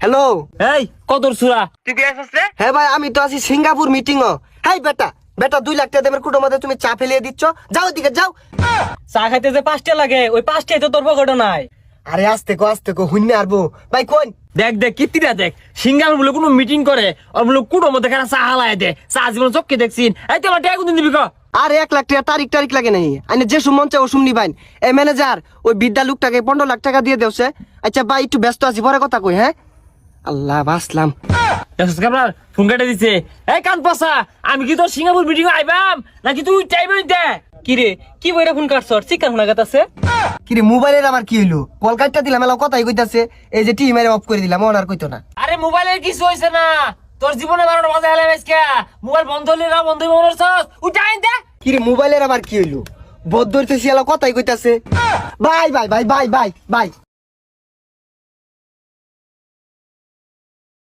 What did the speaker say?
Hello এই কতর সুরা তুই কি আসছ রে? হ্যাঁ ভাই আমি তো আছি সিঙ্গাপুর মিটিং ও। হাই বেটা বেটা 2 লাখ টাকা দেবের কুটোর মধ্যে তুমি চা ফেলিয়ে দিচ্ছ, যাও এদিকে যাও। চা খাইতে যে 5টা লাগে ওই 5টাই তো তোর পকেটে নাই। আরে আস্তে কো হুন্নে আরবো ভাই কোন। দেখ দেখ কিত্তিটা দেখ, সিঙ্গার বলে কোনো মিটিং করে আর বলে কুটোর মধ্যে খানা চা হালায় দে, চা জীবন চোখকে দেখছিন। এই তোমার টাকা কোনদিন দিবি ক? আরে 1 লাখ টাকা তারিখ লাগে নাই, আইনে যে সুমন চাও সুমনি বাইন। এই ম্যানেজার ওই বিদ্যা লোকটাকে 15 লাখ টাকা দিয়ে দেওছে। আচ্ছা ভাই একটু ব্যস্ত আছি, পরে কথা কই। হ্যাঁ আল্লাহ বাসলাম। আপনার ফোন কেটে দিছে। এই কান পসা, আমি কি তোর সিঙ্গাপুর মিটিং আইবাম নাকি তুই টাইমে দে? কি রে কি বইরা ফোন কাটছ? চিকান ফোন আগাতাছে। কিরে মোবাইলের আবার কি হইলো? কল কাটটা দিলাম এলা কথাই কইতাছে। এই যে টিম এর অফ করে দিলাম, ওনার কইতো না। আরে মোবাইলের কিছু হইছে না, তোর জীবনে 12টা বাজে হেলে আজকে। মোবাইল বন্ধ হইলে না বন্ধ হইব মনে হচ্ছে। উঠাই দে। কিরে মোবাইলের আবার কি হইলো? বদ ধরতেছি এলা কথাই কইতাছে। Bye bye bye bye bye bye.